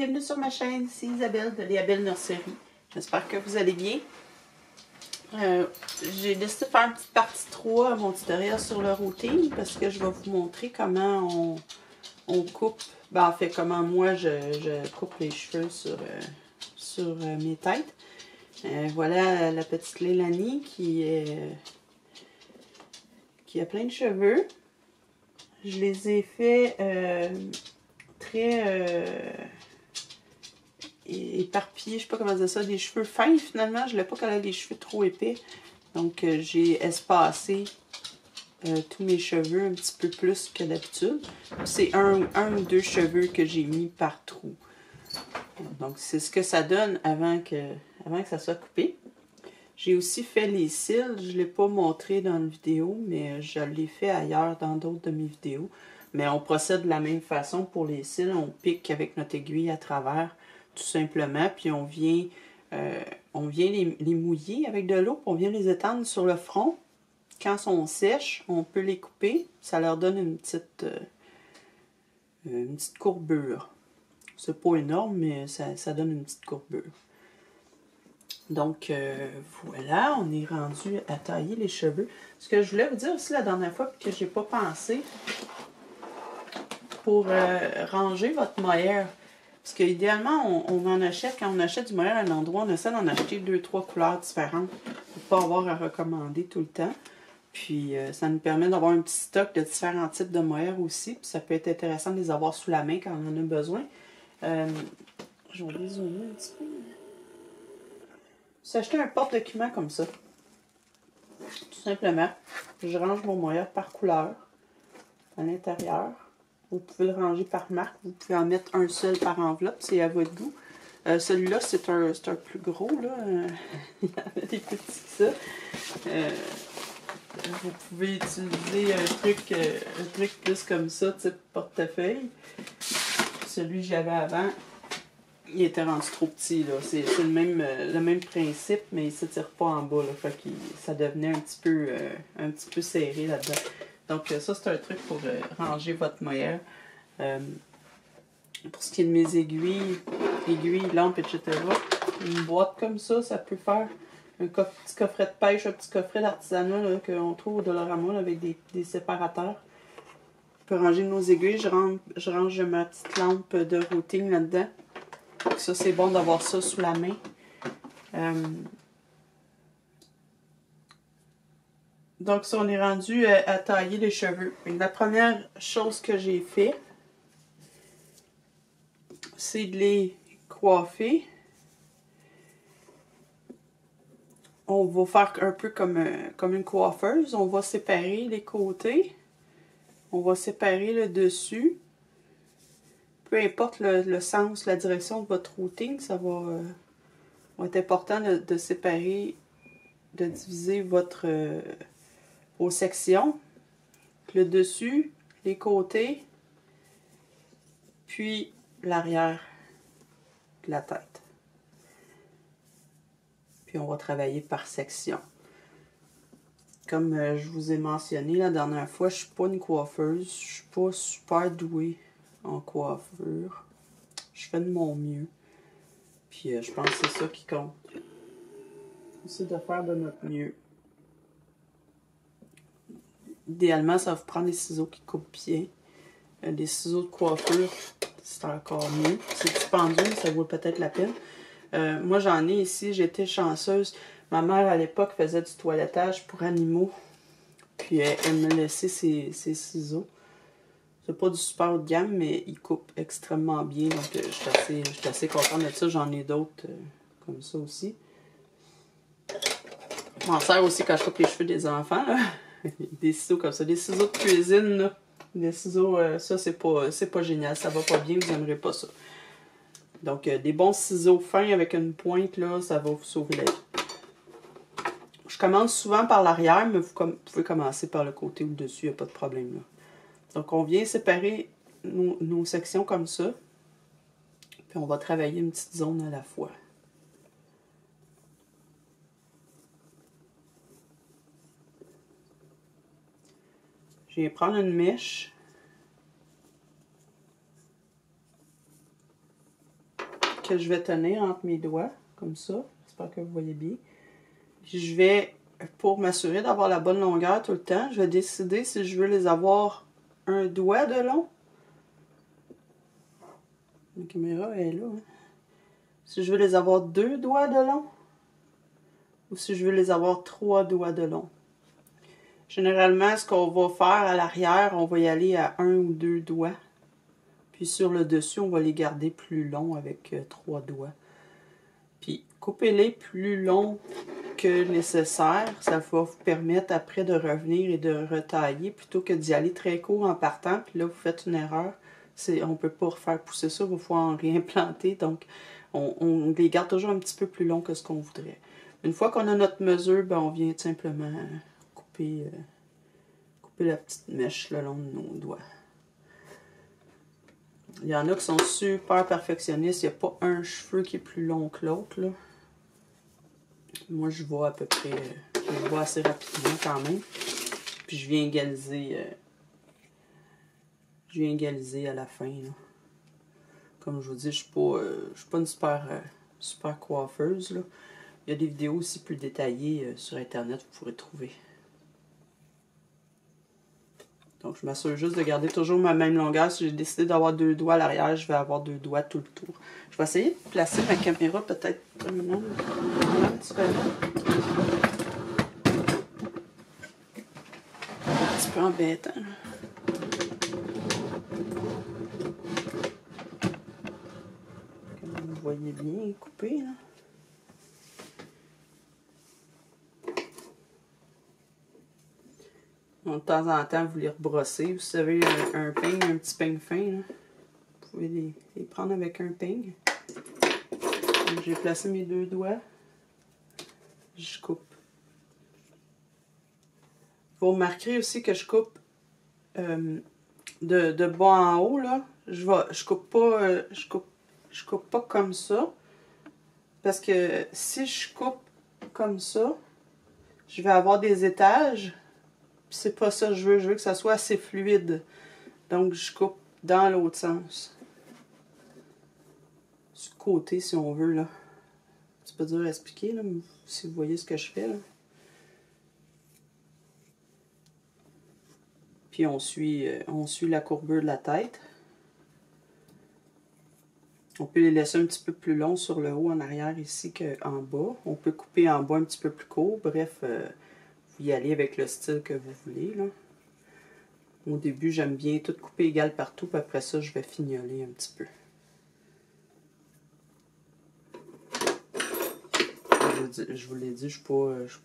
bienvenue sur ma chaîne, c'est Isabelle de Léabelle Nurserie. J'espère que vous allez bien. J'ai décidé de faire une petite partie 3 à mon tutoriel sur le routing parce que je vais vous montrer comment on coupe, ben en fait comment moi je coupe les cheveux sur mes têtes. Voilà la petite Lélanie qui a plein de cheveux. Je les ai fait très éparpillés, je sais pas comment dire ça, des cheveux fins finalement. Je voulais pas qu'elle ait des cheveux trop épais. Donc j'ai espacé tous mes cheveux un petit peu plus que d'habitude. C'est un ou deux cheveux que j'ai mis par trou. Donc c'est ce que ça donne avant que ça soit coupé. J'ai aussi fait les cils. Je ne l'ai pas montré dans la vidéo, mais je l'ai fait ailleurs dans d'autres de mes vidéos. Mais on procède de la même façon pour les cils. On pique avec notre aiguille à travers, tout simplement. Puis on vient les mouiller avec de l'eau. On vient les étendre sur le front. Quand ils sont sèches, on peut les couper. Ça leur donne une petite courbure. C'est pas énorme, mais ça donne une petite courbure. Donc, voilà, on est rendu à tailler les cheveux. Ce que je voulais vous dire aussi la dernière fois, que j'ai pas pensé, pour ranger votre mohair. Parce qu'idéalement, on en achète, quand on achète du mohair à un endroit, on essaie d'en acheter 2-3 couleurs différentes pour pas avoir à recommander tout le temps. Puis, ça nous permet d'avoir un petit stock de différents types de mohair aussi. Puis, ça peut être intéressant de les avoir sous la main quand on en a besoin. Je vais dézoomer un petit peu. S'acheter un porte-document comme ça. Tout simplement. Je range mon mohair par couleur à l'intérieur. Vous pouvez le ranger par marque. Vous pouvez en mettre un seul par enveloppe. C'est à votre goût. Celui-là, c'est un plus gros. Là. Il y en a des plus petits que ça. Vous pouvez utiliser un truc plus comme ça, type portefeuille. Celui que j'avais avant, il était rendu trop petit, là. C'est le même principe, mais il ne s'étire pas en bas, là. Fait que ça devenait un petit peu serré là-dedans. Donc ça, c'est un truc pour ranger votre mohair. Pour ce qui est de mes aiguilles, lampes, etc., une boîte comme ça peut faire un petit coffret de pêche, un petit coffret d'artisanat qu'on trouve au Dollarama avec des séparateurs. On peut ranger nos aiguilles. Je range ma petite lampe de routing là-dedans. Ça, c'est bon d'avoir ça sous la main. Donc, ça, on est rendu à tailler les cheveux. Et la première chose que j'ai fait, c'est de les coiffer. On va faire un peu comme une coiffeuse. On va séparer les côtés. On va séparer le dessus. Peu importe le sens, la direction de votre routing, ça va être important de séparer, de diviser vos sections. Le dessus, les côtés, puis l'arrière de la tête. Puis on va travailler par section. Comme je vous ai mentionné la dernière fois, je ne suis pas une coiffeuse, je ne suis pas super douée en coiffure. Je fais de mon mieux. Puis je pense que c'est ça qui compte. C'est de faire de notre mieux. Idéalement, ça va vous prendre des ciseaux qui coupent bien. Des ciseaux de coiffure, c'est encore mieux. C'est dispendieux, ça vaut peut-être la peine. Moi, j'en ai ici, j'étais chanceuse. Ma mère, à l'époque, faisait du toilettage pour animaux. Puis elle me laissait ses ciseaux. C'est pas du super haut de gamme, mais ils coupent extrêmement bien. Donc, je suis assez contente de ça. J'en ai d'autres comme ça aussi. Je m'en sers aussi quand je coupe les cheveux des enfants. Là. Des ciseaux comme ça. Des ciseaux de cuisine. Là. Des ciseaux, ça, c'est pas génial. Ça va pas bien, vous n'aimerez pas ça. Donc, des bons ciseaux fins avec une pointe, là, ça va vous sauver la vie. Je commence souvent par l'arrière, mais vous pouvez commencer par le côté ou le dessus, il n'y a pas de problème là. Donc, on vient séparer nos sections comme ça. Puis, on va travailler une petite zone à la fois. Je vais prendre une mèche. que je vais tenir entre mes doigts, comme ça. J'espère que vous voyez bien. Puis je vais, pour m'assurer d'avoir la bonne longueur tout le temps, je vais décider si je veux les avoir un doigt de long. La caméra est là. Hein? Si je veux les avoir 2 doigts de long. Ou si je veux les avoir 3 doigts de long. Généralement, ce qu'on va faire à l'arrière, on va y aller à 1 ou 2 doigts. Puis sur le dessus, on va les garder plus longs avec 3 doigts. Puis coupez-les plus longs que nécessaire. Ça va vous permettre après de revenir et de retailler plutôt que d'y aller très court en partant. Puis là, vous faites une erreur. On ne peut pas refaire pousser ça, il va falloir en réimplanter. Donc, on les garde toujours un petit peu plus longs que ce qu'on voudrait. Une fois qu'on a notre mesure, ben, on vient tout simplement couper la petite mèche le long de nos doigts. Il y en a qui sont super perfectionnistes. Il n'y a pas un cheveu qui est plus long que l'autre. Moi, je vois à peu près... je vois assez rapidement quand même. Puis je viens égaliser... à la fin. Là. Comme je vous dis, je ne suis pas une super coiffeuse. Là. Il y a des vidéos aussi plus détaillées sur Internet, vous pourrez trouver. Donc, je m'assure juste de garder toujours ma même longueur. Si j'ai décidé d'avoir 2 doigts à l'arrière, je vais avoir 2 doigts tout le tour. Je vais essayer de placer ma caméra peut-être un petit peu un petit peu embêtant. Comme vous voyez bien, coupé, là. Donc, de temps en temps, vous les rebrossez. Vous avez un peigne, un petit peigne fin. Là. Vous pouvez les prendre avec un peigne. J'ai placé mes 2 doigts. Je coupe. Vous remarquerez aussi que je coupe de bas en haut. Là. Je coupe pas comme ça. Parce que si je coupe comme ça, je vais avoir des étages. C'est pas ça que je veux que ça soit assez fluide. Donc, je coupe dans l'autre sens. Du côté, si on veut, là. C'est pas dur à expliquer, là, si vous voyez ce que je fais, là. Puis, on suit la courbure de la tête. On peut les laisser un petit peu plus longs sur le haut, en arrière, ici, qu'en bas. On peut couper en bas un petit peu plus court. Bref, vous y allez avec le style que vous voulez, là. Au début, j'aime bien tout couper égal partout, puis après ça, je vais fignoler un petit peu. Je vous l'ai dit, je ne suis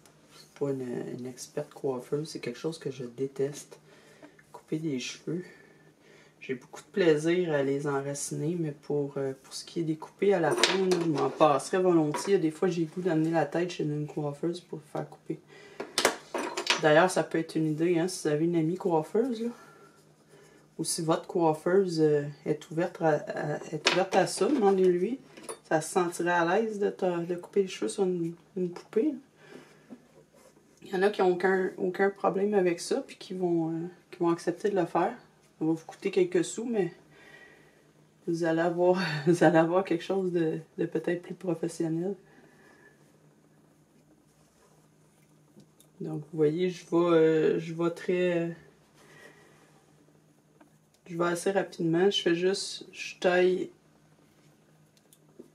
pas une experte coiffeuse. C'est quelque chose que je déteste. Couper des cheveux. J'ai beaucoup de plaisir à les enraciner, mais pour ce qui est des coupés à la fin, là, je m'en passerais volontiers. Des fois, j'ai le goût d'amener la tête chez une coiffeuse pour le faire couper. D'ailleurs, ça peut être une idée, hein, si vous avez une amie coiffeuse, là, ou si votre coiffeuse est ouverte à ça, demandez-lui. Ça se sentirait à l'aise de couper les cheveux sur une poupée. Il y en a qui n'ont aucun problème avec ça, puis qui vont accepter de le faire. Ça va vous coûter quelques sous, mais vous allez avoir quelque chose de peut-être plus professionnel. Donc, vous voyez, je vais assez rapidement. Je taille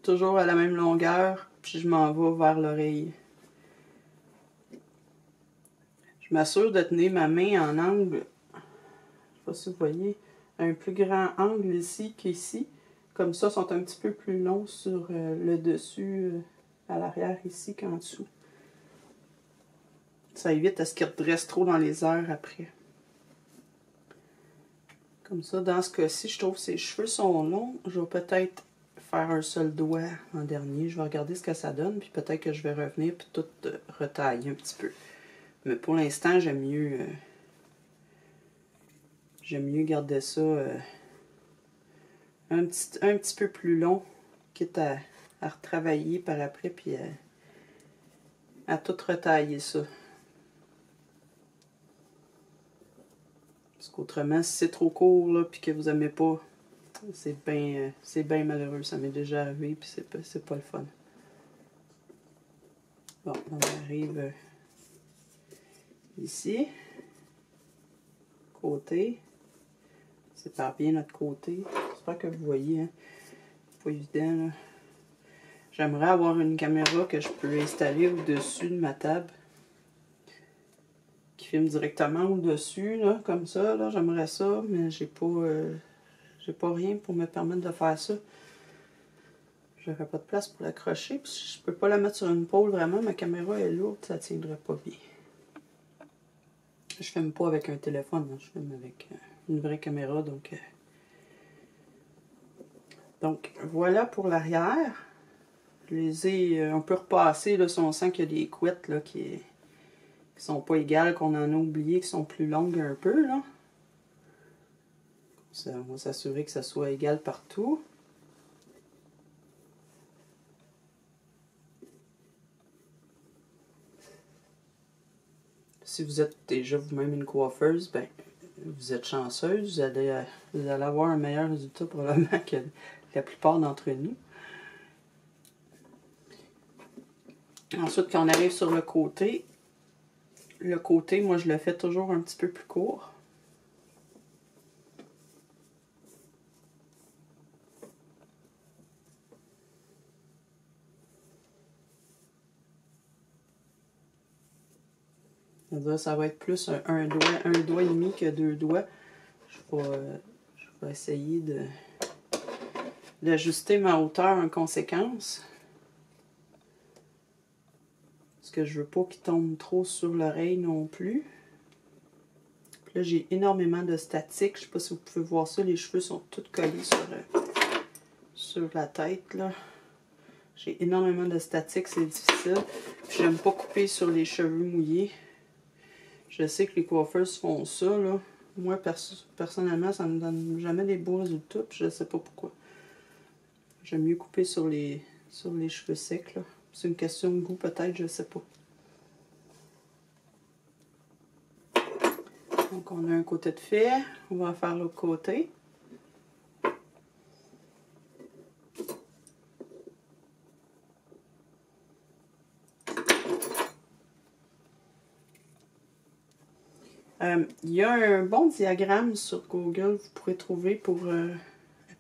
toujours à la même longueur, puis je m'en vais vers l'oreille. Je m'assure de tenir ma main en angle, je ne sais pas si vous voyez, un plus grand angle ici qu'ici. Comme ça, sont un petit peu plus longs sur le dessus, à l'arrière ici qu'en dessous. Ça évite à ce qu'ils redressent trop dans les airs après. Comme ça, dans ce cas-ci, je trouve que ses cheveux sont longs. Je vais peut-être faire un seul doigt en dernier. Je vais regarder ce que ça donne, puis peut-être que je vais revenir puis tout retailler un petit peu. Mais pour l'instant, j'aime mieux garder ça un petit peu plus long, quitte à retravailler par après, puis à tout retailler ça. Parce qu'autrement, si c'est trop court, là, puis que vous n'aimez pas C'est bien malheureux, ça m'est déjà arrivé, puis c'est pas le fun. Bon, on arrive ici, côté, sépare bien notre côté, j'espère que vous voyez, hein? Pas évident, là. J'aimerais avoir une caméra que je peux installer au-dessus de ma table, qui filme directement au-dessus, là, comme ça, là, j'aimerais ça, mais j'ai pas rien pour me permettre de faire ça. J'aurais pas de place pour l'accrocher, puis je peux pas la mettre sur une pôle vraiment, ma caméra est lourde, ça tiendrait pas bien. Je filme pas avec un téléphone, hein, je filme avec une vraie caméra, donc voilà pour l'arrière. Je les ai un peu repassés, là, si on sent qu'il y a des couettes là, qui sont pas égales, qu'on en a oublié, qui sont plus longues un peu, là. On va s'assurer que ça soit égal partout. Si vous êtes déjà vous-même une coiffeuse, ben, vous êtes chanceuse, vous allez avoir un meilleur résultat probablement que la plupart d'entre nous. Ensuite, quand on arrive sur le côté, moi je le fais toujours un petit peu plus court. C'est-à-dire ça va être plus un doigt et demi que 2 doigts. Je vais essayer d'ajuster ma hauteur en conséquence. Parce que je veux pas qu'il tombe trop sur l'oreille non plus. Puis là, j'ai énormément de statique. Je sais pas si vous pouvez voir ça. Les cheveux sont tous collés sur la tête, là. J'ai énormément de statique, c'est difficile. Puis j'aime pas couper sur les cheveux mouillés. Je sais que les coiffeuses font ça, là. Moi, personnellement, ça me donne jamais des beaux résultats, puis je sais pas pourquoi. J'aime mieux couper sur les cheveux secs, là. C'est une question de goût, peut-être, je sais pas. Donc, on a un côté de fait. On va faire l'autre côté. Il y a un bon diagramme sur Google, vous pourrez trouver pour la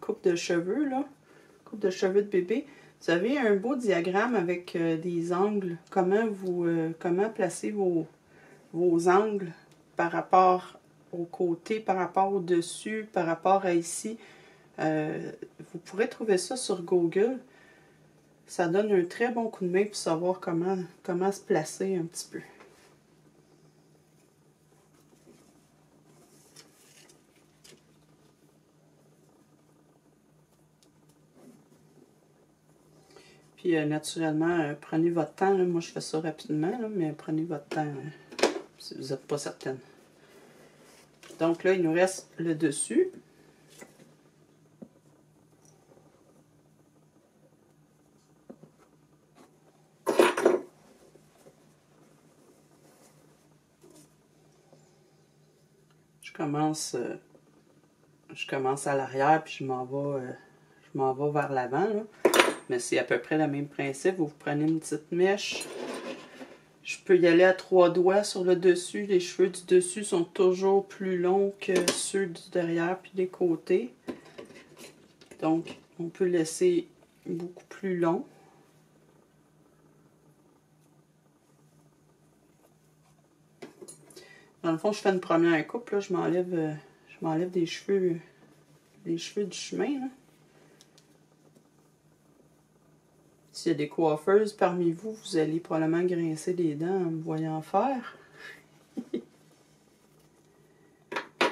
coupe de cheveux, là. Coupe de cheveux de bébé. Vous avez un beau diagramme avec des angles. Comment placer vos angles par rapport au côté, par rapport au dessus, par rapport à ici. Vous pourrez trouver ça sur Google. Ça donne un très bon coup de main pour savoir comment se placer un petit peu. Puis naturellement, prenez votre temps. Là. Moi, je fais ça rapidement, là, mais prenez votre temps si vous n'êtes pas certaine. Donc là, il nous reste le dessus. Je commence à l'arrière, puis je m'en vais vers l'avant, là. Mais c'est à peu près le même principe. Vous prenez une petite mèche. Je peux y aller à 3 doigts sur le dessus. Les cheveux du dessus sont toujours plus longs que ceux du derrière puis des côtés. Donc, on peut laisser beaucoup plus long. Dans le fond, je fais une première coupe. Là, je m'enlève des cheveux, les cheveux du chemin, là. S'il y a des coiffeuses parmi vous, vous allez probablement grincer les dents en me voyant faire.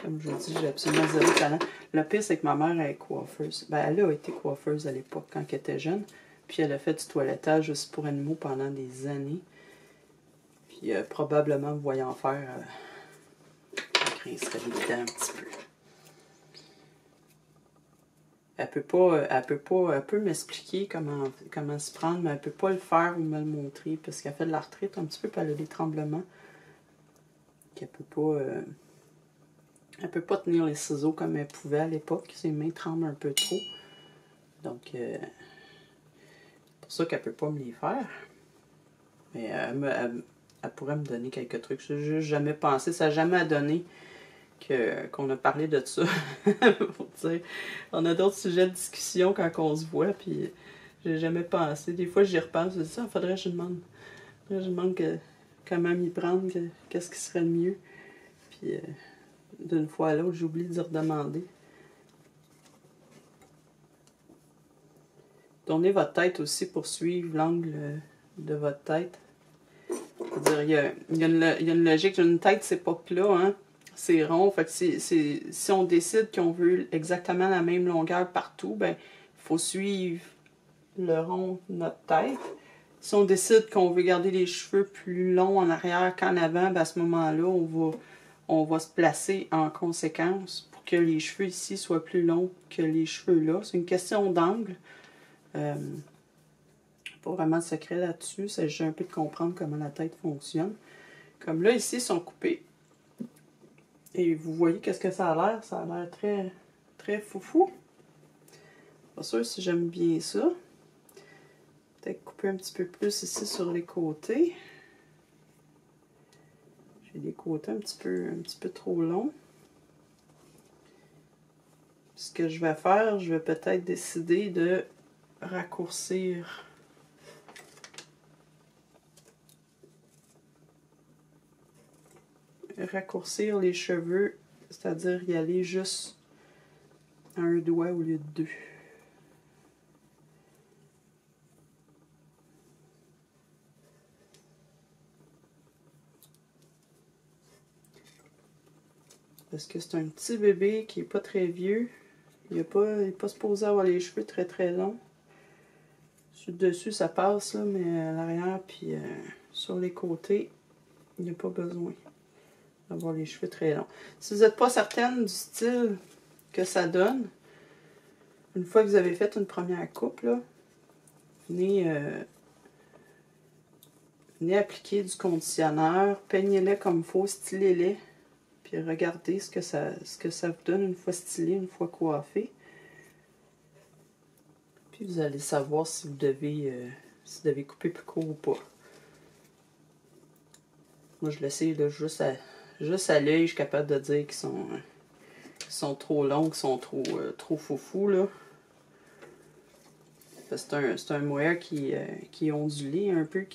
Comme je vous dis, j'ai absolument zéro talent. Le pire, c'est que ma mère est coiffeuse. Ben, elle a été coiffeuse à l'époque, quand elle était jeune. Puis elle a fait du toilettage aussi pour animaux pendant des années. Puis probablement, me voyant faire, elle grincerait les dents un petit peu. Elle peut m'expliquer comment se prendre, mais elle peut pas le faire ou me le montrer parce qu'elle fait de l'arthrite un petit peu, puis elle a des tremblements. Elle Elle peut pas tenir les ciseaux comme elle pouvait à l'époque. Ses mains tremblent un peu trop. Donc, c'est pour ça qu'elle peut pas me les faire. Mais elle pourrait me donner quelques trucs. Je n'ai juste jamais pensé. Ça n'a jamais donné qu'on a parlé de ça. Pour dire, on a d'autres sujets de discussion quand on se voit. Puis, j'ai jamais pensé. Des fois, j'y repense. Je dis ça, faudrait que je demande. Comment m'y prendre. Qu'est-ce qui serait le mieux. Puis, d'une fois à l'autre, j'oublie d'y redemander. Tournez votre tête aussi pour suivre l'angle de votre tête. C'est-à-dire, il y a une logique. Une tête, c'est pas plat, hein? C'est rond. Fait que si on décide qu'on veut exactement la même longueur partout, ben, il faut suivre le rond de notre tête. Si on décide qu'on veut garder les cheveux plus longs en arrière qu'en avant, ben, à ce moment-là, on va se placer en conséquence pour que les cheveux ici soient plus longs que les cheveux là. C'est une question d'angle. Pas vraiment de secret là-dessus. Il s'agit un peu de comprendre comment la tête fonctionne. Comme là, ici, ils sont coupés. Et vous voyez qu'est-ce que ça a l'air. Ça a l'air très, très foufou. Pas sûr si j'aime bien ça. Peut-être couper un petit peu plus ici sur les côtés. J'ai des côtés un petit peu trop longs. Ce que je vais faire, je vais peut-être décider de raccourcir les cheveux, c'est-à-dire y aller juste à un doigt au lieu de deux. Parce que c'est un petit bébé qui n'est pas très vieux. Il n'est pas supposé avoir les cheveux très très longs. Sur le dessus, ça passe, là, mais à l'arrière, puis sur les côtés, il n'y a pas besoin d'avoir les cheveux très longs. Si vous n'êtes pas certaine du style que ça donne, une fois que vous avez fait une première coupe, là, venez appliquer du conditionneur, peignez-les comme il faut, stylez-les, puis regardez ce que ça vous donne une fois stylé, une fois coiffé. Puis vous allez savoir si vous devez couper plus court ou pas. Moi, je l'essaye juste à l'œil, je suis capable de dire qu'ils sont trop longs, qu'ils sont trop foufous, là. C'est un mohair qui est ondulé un peu,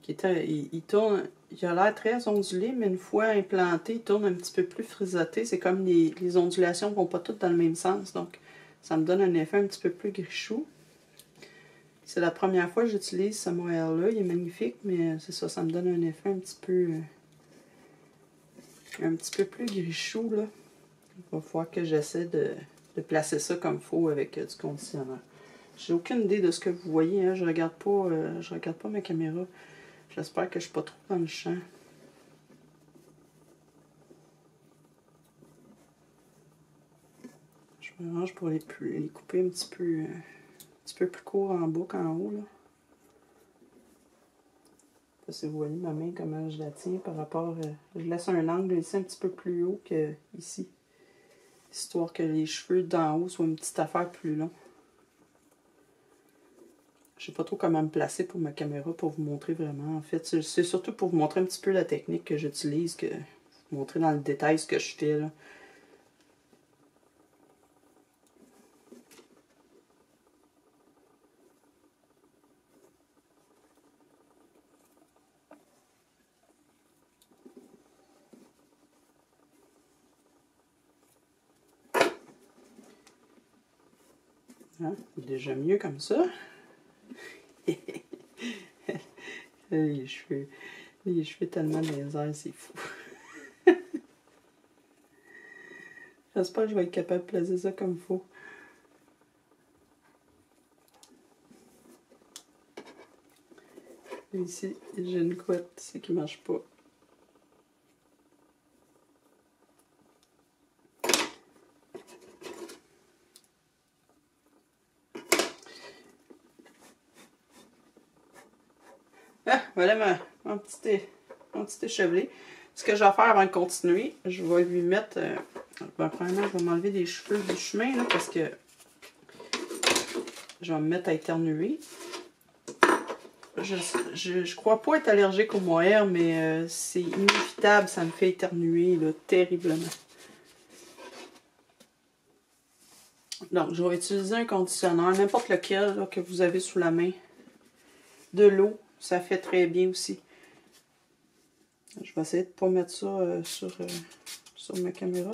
il tourne, il a l'air très ondulé, mais une fois implanté, il tourne un petit peu plus frisotté. C'est comme les ondulations ne vont pas toutes dans le même sens, donc ça me donne un effet un petit peu plus grichou. C'est la première fois que j'utilise ce mohair-là. Il est magnifique, mais c'est ça, ça me donne un effet un petit peu plus grichou, là. Il va falloir que j'essaie de placer ça comme il faut avec du conditionneur. J'ai aucune idée de ce que vous voyez, hein. Je regarde pas ma caméra. J'espère que je suis pas trop dans le champ. Je m'arrange pour les couper un petit peu plus court en bas qu'en haut, là. Je sais pas si vous voyez ma main, comment je la tiens par rapport... je laisse un angle ici un petit peu plus haut que ici. Histoire que les cheveux d'en haut soient une petite affaire plus long. Je sais pas trop comment me placer pour ma caméra pour vous montrer vraiment. En fait, c'est surtout pour vous montrer un petit peu la technique que j'utilise, que vous montrer dans le détail ce que je fais, là. Hein? Déjà mieux comme ça. Les cheveux tellement dans les airs, c'est fou. J'espère que je vais être capable de placer ça comme il faut. Et ici, j'ai une couette ici qui ne marche pas. Ah, voilà mon petit échevelé. ce que je vais faire avant de continuer, je vais lui mettre... premièrement, je vais m'enlever les cheveux du chemin, là, parce que je vais me mettre à éternuer. Je crois pas être allergique au mohair, mais c'est inévitable, ça me fait éternuer là, terriblement. Donc, je vais utiliser un conditionneur, n'importe lequel là, que vous avez sous la main. De l'eau, ça fait très bien aussi. Je vais essayer de ne pas mettre ça sur ma caméra.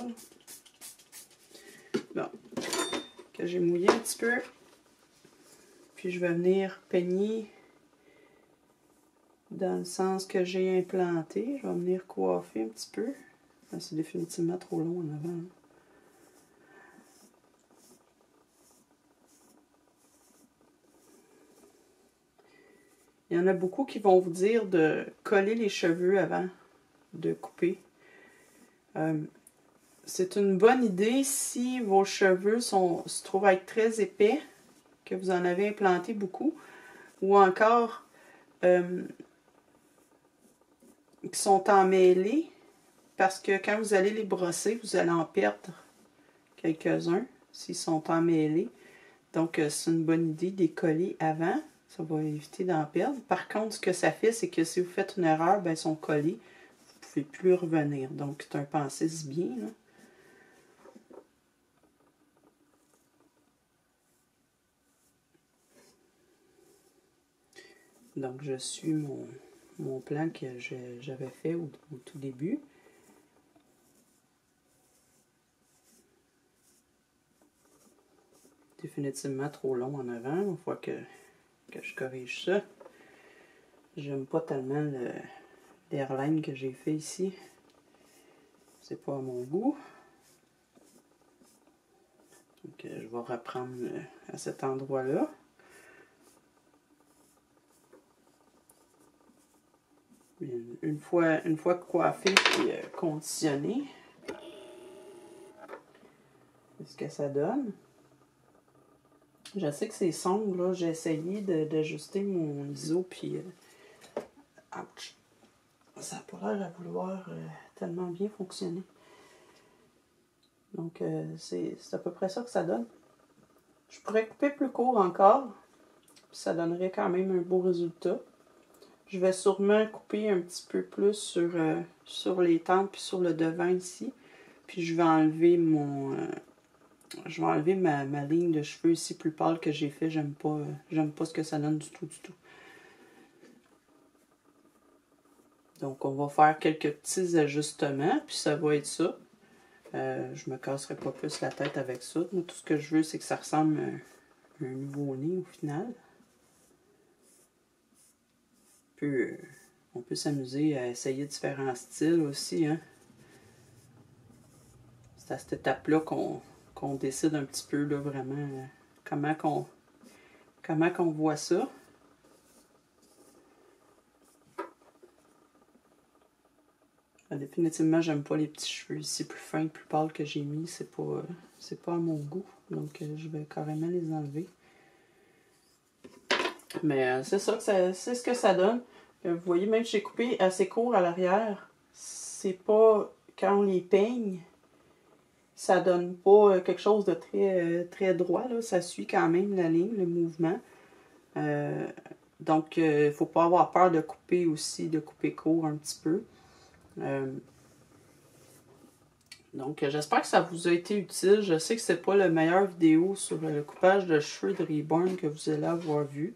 Bon, que j'ai mouillé un petit peu. Puis je vais venir peigner dans le sens que j'ai implanté. Je vais venir coiffer un petit peu. C'est définitivement trop long en avant. Hein. Il y en a beaucoup qui vont vous dire de coller les cheveux avant de couper. C'est une bonne idée si vos cheveux se trouvent être très épais, que vous en avez implanté beaucoup, ou encore qui sont emmêlés, parce que quand vous allez les brosser, vous allez en perdre quelques-uns s'ils sont emmêlés. Donc, c'est une bonne idée de les coller avant. Ça va éviter d'en perdre. Par contre, ce que ça fait, c'est que si vous faites une erreur, ben, ils sont collés. Vous ne pouvez plus revenir. Donc, c'est un pense bien. Là. Donc, je suis mon plan que j'avais fait au tout début. Définitivement trop long en avant. Une fois que je corrige ça. J'aime pas tellement l'airline que j'ai fait ici. C'est pas à mon goût. Donc, je vais reprendre à cet endroit-là. Une fois coiffé et conditionné, c'est ce que ça donne. Je sais que c'est sombre, là. J'ai essayé d'ajuster mon ISO, puis... ouch! Ça n'a pas l'air à vouloir tellement bien fonctionner. Donc, c'est à peu près ça que ça donne. Je pourrais couper plus court encore, puis ça donnerait quand même un beau résultat. Je vais sûrement couper un petit peu plus sur les tempes et sur le devant ici. Puis je vais enlever ma ligne de cheveux ici plus pâle que j'ai fait. J'aime pas ce que ça donne du tout. Donc on va faire quelques petits ajustements, puis ça va être ça. Je me casserai pas plus la tête avec ça. Moi, tout ce que je veux, c'est que ça ressemble à un nouveau nez au final. Puis on peut s'amuser à essayer différents styles aussi. Hein. C'est à cette étape-là qu'on décide un petit peu là, vraiment comment qu'on voit ça. Définitivement, j'aime pas les petits cheveux ici plus fins, plus pâles que j'ai mis. C'est pas à mon goût. Donc, je vais carrément les enlever. Mais c'est ça, c'est ce que ça donne. Vous voyez, même si j'ai coupé assez court à l'arrière, c'est pas... Quand on les peigne, ça donne pas quelque chose de très droit. Là. Ça suit quand même la ligne, le mouvement. Donc, il ne faut pas avoir peur de couper aussi, de couper court un petit peu. Donc, j'espère que ça vous a été utile. Je sais que c'est pas la meilleure vidéo sur le coupage de cheveux de Reborn que vous allez avoir vu.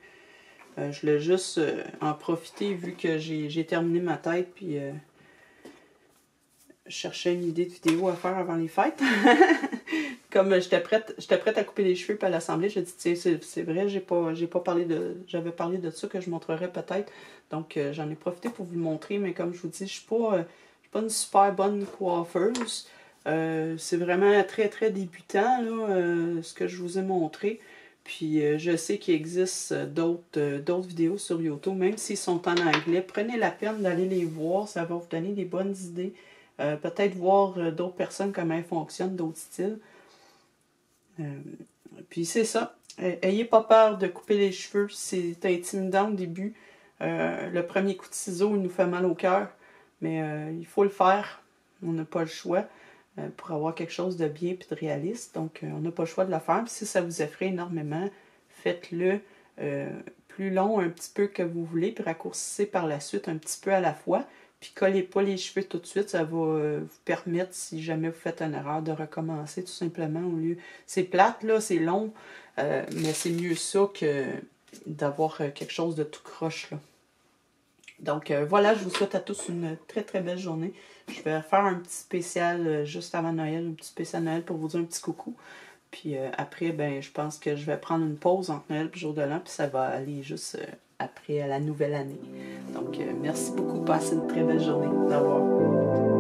Je voulais juste en profiter vu que j'ai terminé ma tête puis je cherchais une idée de vidéo à faire avant les fêtes. Comme j'étais prête à couper les cheveux puis à l'assembler, j'ai dit tiens, c'est vrai, j'avais parlé de ça que je montrerais peut-être. Donc j'en ai profité pour vous le montrer, mais comme je vous dis, je suis pas une super bonne coiffeuse. C'est vraiment très très débutant là, ce que je vous ai montré. Puis je sais qu'il existe d'autres vidéos sur YouTube, même s'ils sont en anglais. Prenez la peine d'aller les voir, ça va vous donner des bonnes idées. Peut-être voir d'autres personnes, comment elles fonctionnent, d'autres styles. Puis c'est ça. Ayez pas peur de couper les cheveux. C'est intimidant au début. Le premier coup de ciseau, il nous fait mal au cœur. Mais il faut le faire. On n'a pas le choix pour avoir quelque chose de bien et de réaliste. Donc, on n'a pas le choix de le faire. Puis si ça vous effraie énormément, faites-le plus long un petit peu que vous voulez, puis raccourcissez par la suite un petit peu à la fois. Puis collez pas les cheveux tout de suite, ça va vous permettre, si jamais vous faites une erreur, de recommencer tout simplement au lieu. C'est plate, là, c'est long, mais c'est mieux ça que d'avoir quelque chose de tout croche, là. Donc voilà, je vous souhaite à tous une très très belle journée. Je vais faire un petit spécial juste avant Noël, un petit spécial Noël pour vous dire un petit coucou. Puis après, ben, je pense que je vais prendre une pause entre Noël et Jour de l'An, puis ça va aller juste après à la nouvelle année. Donc merci beaucoup, passez une très belle journée. Au revoir.